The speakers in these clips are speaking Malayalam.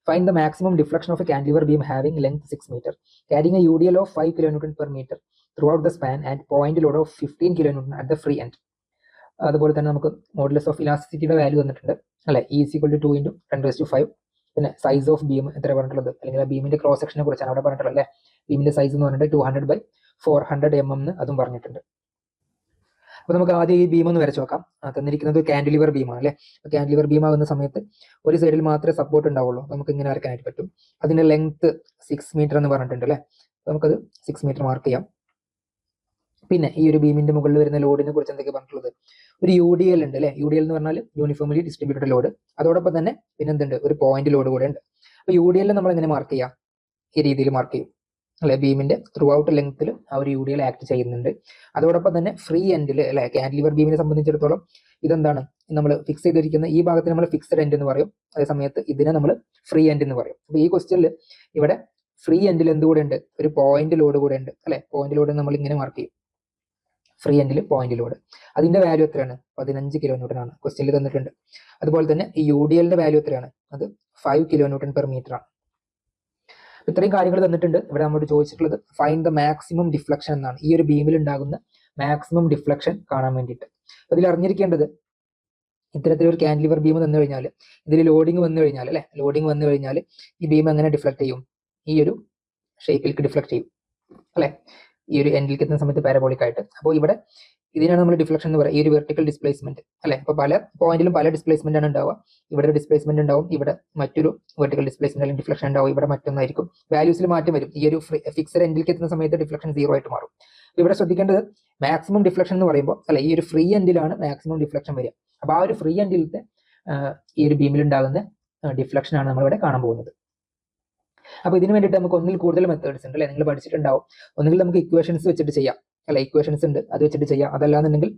Find the maximum deflection of a cantilever beam having length 6 meter, carrying a UDL of 5 kN per meter throughout the span and point load of 15 kN at the free end. അതുപോലെ തന്നെ നമുക്ക് മോഡുലസ് ഓഫ് ഇലാസ്റ്റിസിറ്റിയുടെ വാല്യൂ തന്നിട്ടുണ്ട് അല്ലെ, E = 2 × 10⁵. പിന്നെ സൈസ് ഓഫ് ബീം എത്ര പറഞ്ഞിട്ടുള്ളത്, അല്ലെങ്കിൽ ആ ബീമിന്റെ ക്രോസ് സെക്ഷനെ കുറിച്ചാണ് അവിടെ പറഞ്ഞിട്ടുള്ളത് അല്ലെ. ബീമിന്റെ സൈസ് എന്ന് പറഞ്ഞിട്ട് 200/400 mm എന്ന് അതും പറഞ്ഞിട്ടുണ്ട്. അപ്പൊ നമുക്ക് ആദ്യം ഈ ബീം ഒന്ന് വരച്ചു നോക്കാം. തന്നിരിക്കുന്നത് കാൻഡിലിവർ ബീമാണ് അല്ലെ. കാൻഡിലിവർ ബീം ആകുന്ന സമയത്ത് ഒരു സൈഡിൽ മാത്രമേ സപ്പോർട്ട് ഉണ്ടാവുള്ളൂ. നമുക്ക് ഇങ്ങനെ വരയ്ക്കാനായിട്ട് പറ്റും. അതിന്റെ ലെങ്ത് 6 മീറ്റർ എന്ന് പറഞ്ഞിട്ടുണ്ട് അല്ലെ. നമുക്കത് 6 മീറ്റർ മാർക്ക് ചെയ്യാം. പിന്നെ ഈ ഒരു ബീമിന്റെ മുകളിൽ വരുന്ന ലോഡിനെ കുറിച്ച് എന്തൊക്കെ പറഞ്ഞിട്ടുള്ളത്, ഒരു UDL ഉണ്ട് അല്ലെ. UDL എന്ന് പറഞ്ഞാൽ യൂണിഫോംലി ഡിസ്ട്രിബ്യൂട്ടഡ് ലോഡ്. അതോടൊപ്പം തന്നെ പിന്നെ എന്തുണ്ട്, ഒരു പോയിന്റ് ലോഡ് കൂടെ ഉണ്ട്. അപ്പൊ UDL നമ്മൾ എങ്ങനെ മാർക്ക് ചെയ്യാം, ഈ രീതിയിൽ മാർക്ക് ചെയ്യും അല്ലെ. ബീമിന്റെ ത്രൂ ഔട്ട് ലെങ്ത്തിൽ ആ ഒരു UDL ആക്ട് ചെയ്യുന്നുണ്ട്. അതോടൊപ്പം തന്നെ ഫ്രീ എൻഡിൽ അല്ലെ, കാൻഡിലിവർ ബീമിനെ സംബന്ധിച്ചിടത്തോളം ഇതെന്താണ്, നമ്മൾ ഫിക്സ് ചെയ്തിരിക്കുന്ന ഈ ഭാഗത്ത് നമ്മൾ ഫിക്സഡ് എൻഡ് എന്ന് പറയും. അതേ സമയത്ത് ഇതിനെ നമ്മൾ ഫ്രീ എൻഡ് എന്ന് പറയും. അപ്പൊ ഈ ക്വസ്റ്റ്യനിൽ ഇവിടെ ഫ്രീ എൻഡിൽ എന്തുകൂടെ ഉണ്ട്, ഒരു പോയിന്റ് ലോഡ് കൂടെ ഉണ്ട് അല്ലെ. പോയിന്റ് ലോഡ് നമ്മൾ ഇങ്ങനെ മാർക്ക് ചെയ്യും, ഫ്രീ എൻഡിൽ പോയിന്റ് ലോഡ്. അതിന്റെ വാല്യൂ എത്രയാണ്, 15 kN ആണ് ക്വസ്റ്റ്യനിൽ തന്നിട്ടുണ്ട്. അതുപോലെ തന്നെ ഈ UDLന്റെ വാല്യൂ എത്രയാണ്, അത് 5 kN per meter ആണ്. ഇത്രയും കാര്യങ്ങൾ തന്നിട്ടുണ്ട്. ഇവിടെ നമ്മോട് ചോദിച്ചിട്ടുള്ളത് ഫൈൻഡ് ദ മാക്സിമം ഡിഫ്ലക്ഷൻ എന്നാണ്, ഈ ഒരു ബീമിൽ ഉണ്ടാകുന്ന മാക്സിമം ഡിഫ്ലക്ഷൻ കാണാൻ വേണ്ടിയിട്ട്. അതിൽ അറിഞ്ഞിരിക്കേണ്ടത്, ഇത്തരത്തിലൊരു കാൻഡിലിവർ ബീം തന്നു കഴിഞ്ഞാൽ ഇതിൽ ലോഡിങ് വന്നു കഴിഞ്ഞാൽ അല്ലെ, ലോഡിങ് വന്നു കഴിഞ്ഞാൽ ഈ ബീം എങ്ങനെ ഡിഫ്ലക്ട് ചെയ്യും, ഈ ഒരു ഷേപ്പിലേക്ക് ഡിഫ്ലക്ട് ചെയ്യും അല്ലെ, ഈ ഒരു എൻഡിലേക്ക് എത്തുന്ന സമയത്ത് പാരബോളിക് ആയിട്ട്. അപ്പോൾ ഇവിടെ ഇതിനാണ് നമ്മൾ ഡിഫ്ലക്ഷൻ എന്ന് പറയുക, ഈ ഒരു വെർട്ടിക്കൽ ഡിസ്പ്ലേസ്മെന്റ് അല്ലെ. അപ്പോൾ പല പോയിന്റിലും പല ഡിസ്പ്ലേസ്മെന്റ് ആണ് ഉണ്ടാവുക. ഇവിടെ ഒരു ഡിസ്പ്ലേസ്മെന്റ് ഉണ്ടാവും, ഇവിടെ മറ്റൊരു വെർട്ടിക്കൽ ഡിസ്പ്ലേസ്മെന്റ് അല്ലെങ്കിൽ ഡിഫ്ലക്ഷൻ ഉണ്ടാവും, ഇവിടെ മറ്റൊന്നായിരിക്കും. വാല്യൂസിൽ മാറ്റം വരും. ഈ ഒരു ഫിക്സഡ് എൻഡിലേക്ക് എത്തുന്ന സമയത്ത് ഡിഫ്ലക്ഷൻ 0 ആയിട്ട് മാറും. ഇവിടെ ശ്രദ്ധിക്കേണ്ടത് മാക്സിമം ഡിഫ്ലക്ഷൻ എന്ന് പറയുമ്പോൾ അല്ലെ, ഈ ഒരു ഫ്രീ എൻഡിലാണ് മാക്സിമം ഡിഫ്ലക്ഷൻ വരിക. അപ്പോൾ ആ ഒരു ഫ്രീ എൻഡിലത്തെ ഈ ഒരു ബീമിൽ ഉണ്ടാകുന്ന ഡിഫ്ലക്ഷൻ ആണ് നമ്മളിവിടെ കാണാൻ പോകുന്നത്. അപ്പൊ ഇതിന് വേണ്ടിയിട്ട് നമുക്ക് ഒന്നിൽ കൂടുതൽ മെത്തേഡ്സ് ഉണ്ട് അല്ലെ, നിങ്ങൾ പഠിച്ചിട്ടുണ്ടാവും. ഒന്നുകിൽ നമുക്ക് ഇക്വേഷൻസ് വെച്ചിട്ട് ചെയ്യാം അല്ലെ, ഇക്വേഷൻസ് ഉണ്ട് അത് വെച്ചിട്ട് ചെയ്യാം. അതല്ലാന്നുണ്ടെങ്കിൽ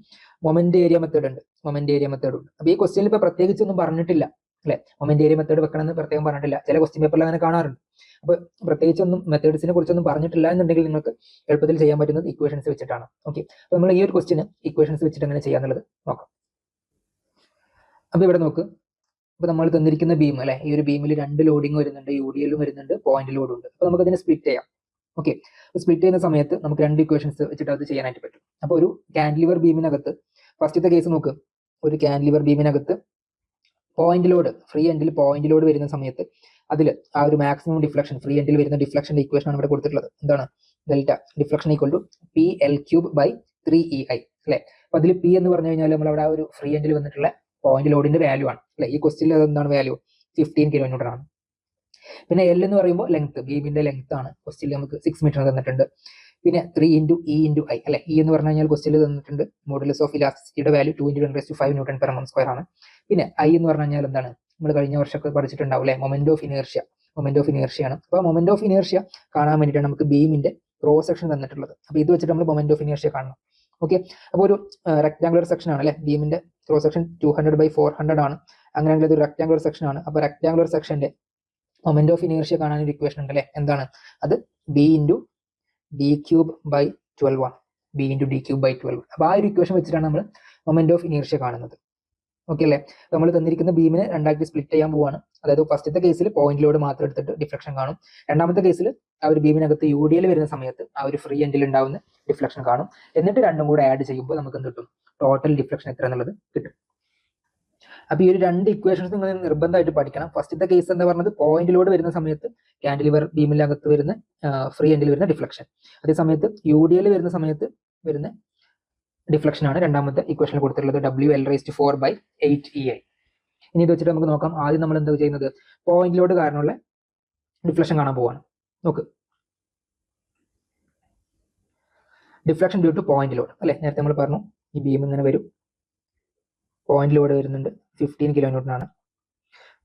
മൊമെന്റ് ഏരിയ മെത്തേഡ് ഉണ്ട്, മൊമെന്റ് ഏരിയ മെത്തേഡ് ഉണ്ട്. അപ്പൊ ഈ ക്വസ്റ്റ്യനിൽ ഇപ്പൊ പ്രത്യേകിച്ച് ഒന്നും പറഞ്ഞിട്ടില്ല അല്ലെ, മൊമെന്റ് ഏരിയ മെത്തേഡ് വെക്കണമെന്ന് പ്രത്യേകം പറഞ്ഞിട്ടില്ല. ചില ക്വസ്റ്റ്യൻ പേപ്പറിൽ അങ്ങനെ കാണാറുണ്ട്. അപ്പൊ പ്രത്യേകിച്ച് ഒന്നും മെത്തേഡ്സിനെ കുറിച്ചൊന്നും പറഞ്ഞിട്ടില്ല എന്നുണ്ടെങ്കിൽ നിങ്ങൾക്ക് എളുപ്പത്തിൽ ചെയ്യാൻ പറ്റുന്നത് ഇക്വേഷൻസ് വെച്ചിട്ടാണ്. ഓക്കെ, അപ്പൊ നമ്മൾ ഈ ഒരു ക്വസ്റ്റ്യന് ഇക്വേഷൻസ് വെച്ചിട്ട് എങ്ങനെ ചെയ്യാന്നുള്ളത് നോക്കാം. അപ്പൊ ഇവിടെ നോക്ക്, അപ്പൊ നമ്മൾ തന്നിരിക്കുന്ന ബീം അല്ലെ, ഈ ഒരു ബീമിൽ 2 ലോഡിങ് വരുന്നുണ്ട്, UDL വരുന്നുണ്ട്, പോയിന്റ് ലോഡും ഉണ്ട്. അപ്പൊ നമുക്ക് അതിനെ സ്പ്ലിറ്റ് ചെയ്യാം. ഓക്കെ, സ്പ്ലിറ്റ് ചെയ്യുന്ന സമയത്ത് നമുക്ക് 2 ഇക്വേഷൻസ് വെച്ചിട്ട് അത് ചെയ്യാനായിട്ട് പറ്റും. അപ്പൊ ഒരു കാൻഡിലിവർ ബീമിനകത്ത് ഫസ്റ്റത്തെ കേസ് നോക്ക്, ഒരു കാൻഡിലിവർ ബീമിനകത്ത് പോയിന്റ് ലോഡ്, ഫ്രീ എൻഡിൽ പോയിന്റ് ലോഡ് വരുന്ന സമയത്ത് അതിൽ ആ ഒരു മാക്സിമം ഡിഫ്ലക്ഷൻ, ഫ്രീ എൻഡിൽ വരുന്ന ഡിഫ്ലക്ഷന്റെ ഇക്വേഷൻ ആണ് ഇവിടെ കൊടുത്തിട്ടുള്ളത്. എന്താണ്, ഡെൽറ്റ ഡിഫ്ലക്ഷൻ = PL³/3EI അല്ലെ. അപ്പൊ അതിൽ P എന്ന് പറഞ്ഞു കഴിഞ്ഞാൽ നമ്മൾ അവിടെ ആ ഒരു ഫ്രീ എൻഡിൽ വന്നിട്ടുള്ള പോയിന്റ് ലോഡിന്റെ വാല്യൂ ആണ് അല്ലെ. ഈ ക്വസ്റ്റ്യനിൽ അതെന്താണ് വാല്യൂ, 15 kN ആണ്. പിന്നെ L എന്ന് പറയുമ്പോൾ ലെങ്ത്, ബീമിന്റെ ലെങ്ത് ആണ്. ക്വസ്റ്റ്യനിൽ നമുക്ക് 6 മീറ്റർ തന്നിട്ടുണ്ട്. പിന്നെ 3 × E × I അല്ലെ. E എന്ന് പറഞ്ഞു കഴിഞ്ഞാൽ ക്വസ്റ്റ്യനിൽ തന്നിട്ടുണ്ട് മോഡുലസ് ഓഫ് ഇലാസ്റ്റിസിറ്റിയുടെ വാല്യൂ 2 × 10⁵ Nm/m². ആണ്. പിന്നെ I എന്ന് പറഞ്ഞു കഴിഞ്ഞാൽ എന്താണ്, നമ്മൾ കഴിഞ്ഞ വർഷമൊക്കെ പഠിച്ചിട്ടുണ്ടാവും അല്ലെ, moment of inertia. Moment of inertia ആണ്. അപ്പോൾ മൊമെന്റ് ഓഫ് ഇനേർഷ്യ കാണാൻ വേണ്ടിയിട്ടാണ് നമുക്ക് ബീമിന്റെ ക്രോസ് സെക്ഷൻ തന്നിട്ടുള്ളത്. അപ്പോൾ ഇത് വെച്ചിട്ട് നമ്മൾ മൊമെന്റ് ഓഫ് ഇനേർഷ്യ കാണണം. ഓക്കെ, അപ്പോൾ ഒരു റെക്ടാങ്കുലർ സെക്ഷൻ ആണ് അല്ലെ, ബീമിന്റെ ക്രോസ് സെക്ഷൻ 200/400 ആണ്. അങ്ങനെയാണെങ്കിൽ ഇത് ഒരു റെക്ടാങ്കുലർ സെക്ഷൻ ആണ്. അപ്പോൾ റെക്ടാങ്കുലർ സെക്ഷന്റെ മൊമെന്റ് ഓഫ് ഇനേർഷ്യ കാണാൻ ഒരു ഇക്വേഷൻ ഉണ്ട് അല്ലെ. എന്താണ് അത്, B × d³/12 ആണ്. B × d³/12. അപ്പോൾ ആ ഒരു ഇക്വേഷൻ വെച്ചിട്ടാണ് നമ്മൾ മൊമെന്റ് ഓഫ് ഇനേർഷ്യ കാണുന്നത്. ഓക്കെ അല്ലേ. നമ്മൾ തന്നിരിക്കുന്ന ബീമിനെ രണ്ടാക്കി സ്പ്ലിറ്റ് ചെയ്യാൻ പോവാണ്. അതായത് ഫസ്റ്റത്തെ കേസിൽ പോയിന്റ് ലോഡ് മാത്രം എടുത്തിട്ട് ഡിഫ്ലക്ഷൻ കാണും. രണ്ടാമത്തെ കേസിൽ ആ ഒരു ബീമിനകത്ത് UDL വരുന്ന സമയത്ത് ആ ഒരു ഫ്രീ എൻഡിൽ ഉണ്ടാവുന്ന ഡിഫ്ലക്ഷൻ കാണും. എന്നിട്ട് രണ്ടും കൂടെ ആഡ് ചെയ്യുമ്പോൾ നമുക്ക് എന്ത് കിട്ടും, ടോട്ടൽ ഡിഫ്ലക്ഷൻ എത്ര എന്നുള്ളത് കിട്ടും. അപ്പൊ ഈ ഒരു 2 ഇക്വേഷൻസ് നിങ്ങൾ നിർബന്ധമായിട്ട് പഠിക്കണം. ഫസ്റ്റത്തെ കേസ് എന്താ പറഞ്ഞത്, പോയിന്റ് ലോഡ് വരുന്ന സമയത്ത് കാൻഡിലിവർ ബീമിനകത്ത് വരുന്ന ഫ്രീ എൻഡിൽ വരുന്ന ഡിഫ്ലക്ഷൻ, അതേ സമയത്ത് UDL വരുന്ന സമയത്ത് വരുന്ന ഡിഫ്ലക്ഷൻ ആണ് രണ്ടാമത്തെ ഇക്വേഷനിൽ കൊടുത്തിട്ടുള്ളത്, WL⁴/8EI. ഇനി ഇത് വെച്ചിട്ട് നമുക്ക് നോക്കാം. ആദ്യം നമ്മൾ എന്താ ചെയ്യുന്നത്, പോയിന്റ് ലോഡ് കാരണമുള്ള ഡിഫ്ലക്ഷൻ കാണാൻ പോവാണ്. നോക്ക്, deflection due two point load അല്ലെ. നേരത്തെ നമ്മൾ പറഞ്ഞു ഈ ബീം ഇങ്ങനെ വരും, പോയിന്റ് ലോഡ് വരുന്നുണ്ട് 15 kN ആണ്.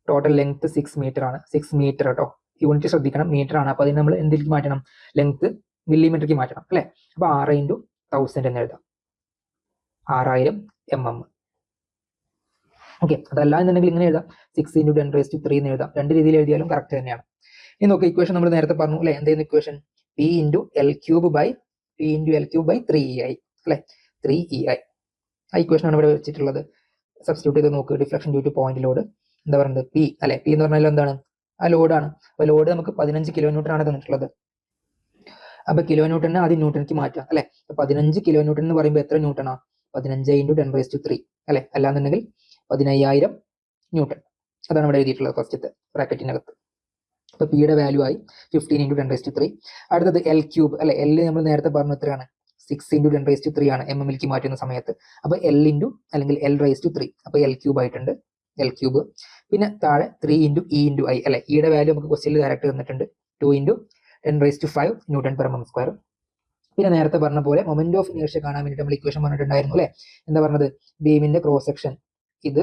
ടോട്ടൽ ലെങ്ത് 6 മീറ്റർ ആണ്. 6 മീറ്റർ കേട്ടോ, യൂണിറ്റ് ശ്രദ്ധിക്കണം, മീറ്റർ ആണ്. അപ്പൊ അതിന് നമ്മൾ എന്തിലേക്ക് മാറ്റണം, ലെങ്ത് മില്ലിമീറ്ററിലേക്ക് മാറ്റണം അല്ലെ. അപ്പൊ 6 × 1000 എന്ന് എഴുതാം, 6000 mm. ഓക്കെ, അതല്ല എന്നുണ്ടെങ്കിൽ ഇങ്ങനെ എഴുതാം, 6 × 10⁻³ എന്ന് എഴുതാം. 2 രീതിയിൽ എഴുതിയാലും കറക്റ്റ് തന്നെയാണ്. ഇനി നോക്കുക, ഇക്വേഷൻ നമ്മൾ നേരത്തെ പറഞ്ഞു അല്ലെ, എന്തായിരുന്നു ഇക്വേഷൻ, P × L³/3EI അല്ലെ, 3EI. ആ ഇക്വേഷൻ ആണ് ഇവിടെ വെച്ചിട്ടുള്ളത്. സബ്സ്റ്റിറ്റ്യൂട്ട് ചെയ്ത് നോക്ക്, deflection due two point load എന്താ പറയുന്നത്, P അല്ലെ. P എന്ന് പറഞ്ഞാൽ എന്താണ്, ആ ലോഡാണ്. അപ്പോൾ ലോഡ് നമുക്ക് 15 കിലോ ന്യൂട്ടൺ ആണ് തന്നിട്ടുള്ളത്. അപ്പോൾ കിലോ ന്യൂട്ടനെ ആദ്യം ന്യൂട്ടണിക്ക് മാറ്റാം അല്ലെ. 15 കിലോ ന്യൂട്ടൺ എന്ന് പറയുമ്പോൾ എത്ര ന്യൂട്ടണാ? 15 × 10⁻³ അല്ലെ, അല്ലാന്നുണ്ടെങ്കിൽ 15000 ന്യൂട്ടൺ. അതാണ് ഇവിടെ എഴുതിയിട്ടുള്ളത് ഫസ്റ്റത്തെ ബ്രാക്കറ്റിനകത്ത്. അപ്പോൾ പിയുടെ വാല്യൂ ആയി 15 × 10⁻³. അടുത്തത് L³ അല്ലെ. L നമ്മൾ നേരത്തെ പറഞ്ഞ എത്രയാണ്? 6 × 10⁻³ ആണ് mmലേക്ക് മാറ്റുന്ന സമയത്ത്. അപ്പോൾ L × അല്ലെങ്കിൽ L⁻3. അപ്പോൾ L³ ആയിട്ടുണ്ട്, L³. പിന്നെ താഴെ 3 × E × I അല്ലെ. ഇയുടെ വാല്യൂ നമുക്ക് ക്വസ്റ്റ്യനിൽ ഡയറക്റ്റ് തന്നിട്ടുണ്ട്, 2 × 10⁻5 Nm/mm². പിന്നെ നേരത്തെ പറഞ്ഞ പോലെ മൊമെന്റ് ഓഫ് ഇനേർഷ്യ കാണാൻ വേണ്ടിയിട്ട് നമ്മൾ ഇക്വേഷൻ പറഞ്ഞിട്ടുണ്ടായിരുന്നു അല്ലെ. എന്താ പറഞ്ഞത്? ബീമിന്റെ ക്രോസ് സെക്ഷൻ ഇത്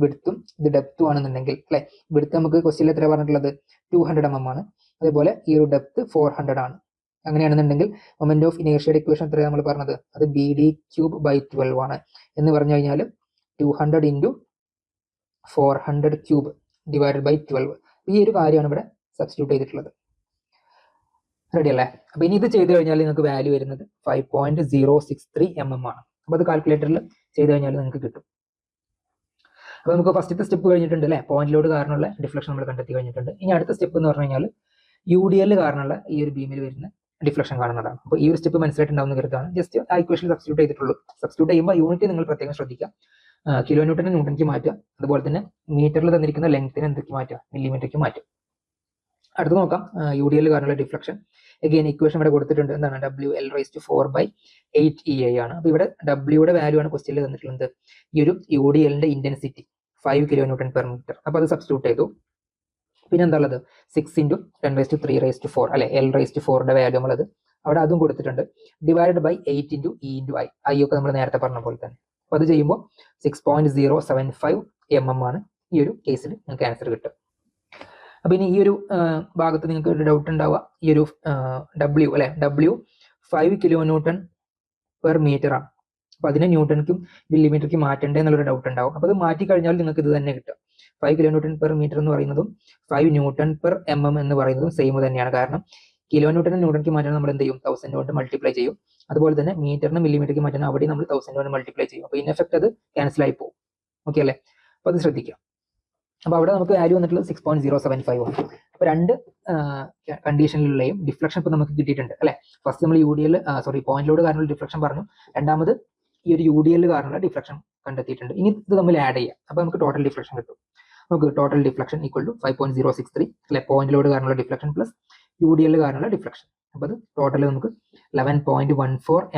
വിഡ്ത്തും ഇത് ഡെപ്തും ആണെന്നുണ്ടെങ്കിൽ അല്ലെ. വിഡ്ത്ത് നമുക്ക് ക്വസ്റ്റ്യനിൽ എത്ര പറഞ്ഞിട്ടുള്ളത്? 200 mm ആണ്. അതേപോലെ ഈ ഒരു ഡെപ്ത് 400 ആണ്. അങ്ങനെയാണെന്നുണ്ടെങ്കിൽ മൊമെന്റ് ഓഫ് ഇനേർഷ്യയുടെ ഇക്വേഷൻ എത്രയാണ് നമ്മൾ പറഞ്ഞത്? അത് BD³/12 ആണ്. എന്ന് പറഞ്ഞു കഴിഞ്ഞാൽ 200 × 400³ / 12. ഈ ഒരു കാര്യമാണ് ഇവിടെ സബ്സ്റ്റിറ്റ്യൂട്ട് ചെയ്തിട്ടുള്ളത്. റെഡി അല്ലേ? അപ്പൊ ഇനി ഇത് ചെയ്ത് കഴിഞ്ഞാൽ നിങ്ങൾക്ക് വാല്യൂ വരുന്നത് 5.063 mm ആണ്. അപ്പൊ അത് കാൽക്കുലേറ്ററിൽ ചെയ്ത് കഴിഞ്ഞാൽ നിങ്ങൾക്ക് കിട്ടും. അപ്പൊ നമുക്ക് ഫസ്റ്റത്തെ സ്റ്റെപ്പ് കഴിഞ്ഞിട്ടുണ്ട് അല്ലെ. പോയിന്റ് ലോഡ് കാരണമുള്ള ഡിഫ്ലക്ഷൻ നമ്മൾ കണ്ടെത്തി കഴിഞ്ഞിട്ടുണ്ട്. ഇനി അടുത്ത സ്റ്റെപ്പ് എന്ന് പറഞ്ഞു കഴിഞ്ഞാൽ UDL കാരണമുള്ള ഈ ഒരു ബീമിൽ വരുന്ന ഡിഫ്ലക്ഷൻ കാണുന്നതാണ്. അപ്പോൾ ഈ ഒരു സ്റ്റെപ്പ് മനസ്സിലായിട്ടുണ്ടാവുന്ന കരുതാണ്. ജസ്റ്റ് ആ ഇക്വേഷൻ സബ്സ്റ്റിറ്റ്യൂട്ട് ചെയ്തിട്ടുള്ളൂ. സബ്സ്റ്റിറ്റ്യൂട്ട് ചെയ്യുമ്പോൾ യൂണിറ്റ് നിങ്ങൾ പ്രത്യേകം ശ്രദ്ധിക്കുക. കിലോ ന്യൂട്ടനെ ന്യൂട്ടണിക്ക് മാറ്റുക. അതുപോലെ തന്നെ മീറ്ററിൽ തന്നിരിക്കുന്ന ലെങ്തിനെ എന്തൊക്കെ മാറ്റുക? മില്ലിമീറ്ററിക്ക് മാറ്റുക. അടുത്ത് നോക്കാം UDL കാരണമുള്ള ഡിഫ്ലക്ഷൻ. അഗെയിൻ ഇക്വേഷൻ ഇവിടെ കൊടുത്തിട്ടുണ്ട്. എന്താണ്? WL⁻⁴/8EI ആണ്. അപ്പോൾ ഇവിടെ W-യുടെ വാല്യൂ ആണ് ക്വസ്റ്റ്യനിൽ തന്നിട്ടുള്ളത്. ഈ ഒരു UDL-ന്റെ ഇന്റൻസിറ്റി 5 kN/m. അപ്പോൾ അത് സബ്സ്റ്റിറ്റ്യൂട്ട് ചെയ്തു. പിന്നെ എന്താ ഉള്ളത്? 6 × 10⁻³ അല്ലെ. L⁻⁴ വാല്യൂ നമ്മളത് അവിടെ അതും കൊടുത്തിട്ടുണ്ട്. Divided by 8 × E × I. I ഒക്കെ നമ്മൾ നേരത്തെ പറഞ്ഞ പോലെ തന്നെ. അപ്പോൾ അത് ചെയ്യുമ്പോൾ 6.075 mm ആണ് ഈ ഒരു കേസിൽ നിങ്ങൾക്ക് ആൻസർ കിട്ടും. അപ്പൊ ഇനി ഈ ഒരു ഭാഗത്ത് നിങ്ങൾക്ക് ഒരു ഡൗട്ട് ഉണ്ടാവുക. ഈ ഒരു W അല്ലെ, W 5 kN/m ആണ്. അപ്പൊ അതിനെ ന്യൂട്ടണിക്കും മില്ലിമീറ്ററിക്കും മാറ്റണ്ടേ എന്നുള്ളൊരു ഡൗട്ട് ഉണ്ടാവും. അപ്പൊ അത് മാറ്റി കഴിഞ്ഞാൽ നിങ്ങൾക്ക് ഇത് തന്നെ കിട്ടും. 5 kN/m എന്ന് പറയുന്നതും 5 Nm എന്ന് പറയുന്നതും സെയിം തന്നെയാണ്. കാരണം കിലോ ന്യൂട്ടനെ ന്യൂട്ടണിക്ക് മാറ്റാൻ നമ്മൾ എന്ത് ചെയ്യും? 1000 കൊണ്ട് മൾട്ടിപ്ലൈ ചെയ്യും. അതുപോലെ തന്നെ മീറ്ററിന് മില്ലിമീറ്ററിക്ക് മാറ്റാൻ അവിടെ നമ്മൾ 1000 കൊണ്ട് മൾട്ടിപ്ലൈ ചെയ്യും. അപ്പൊ ഇൻ എഫക്ട് അത് ക്യാൻസൽ ആയി പോകും. ഓക്കെ അല്ലേ? അപ്പൊ അത് ശ്രദ്ധിക്കാം. അപ്പൊ അവിടെ നമുക്ക് വാല്യൂ വന്നിട്ടുള്ളത് 6.075 ആണ്. അപ്പൊ രണ്ട് കണ്ടീഷനിലുള്ളയും ഡിഫ്ലക്ഷൻ ഇപ്പൊ നമുക്ക് കിട്ടിയിട്ടുണ്ട് അല്ലെ. ഫസ്റ്റ് നമ്മൾ പോയിന്റ് ലോഡ് കാരണമുള്ള ഡിഫ്ലക്ഷൻ പറഞ്ഞു. രണ്ടാമത് ഈ ഒരു UDL കാരണമുള്ള ഡിഫ്ലക്ഷൻ കണ്ടെത്തിയിട്ടുണ്ട്. ഇനി ഇത് നമ്മൾ ആഡ് ചെയ്യാം. അപ്പൊ നമുക്ക് ടോട്ടൽ ഡിഫ്ലക്ഷൻ കിട്ടും. നമുക്ക് ടോട്ടൽ ഡിഫ്ലക്ഷൻ ഈക്വൽ ടു 5.063 അല്ലെ. പോയിന്റ് ലോഡ് കാരണമുള്ള ഡിഫ്ലക്ഷൻ പ്ലസ് UDL കാരണമുള്ള ഡിഫ്ലക്ഷൻ. അപ്പൊ അത് ടോട്ടൽ നമുക്ക് 11.14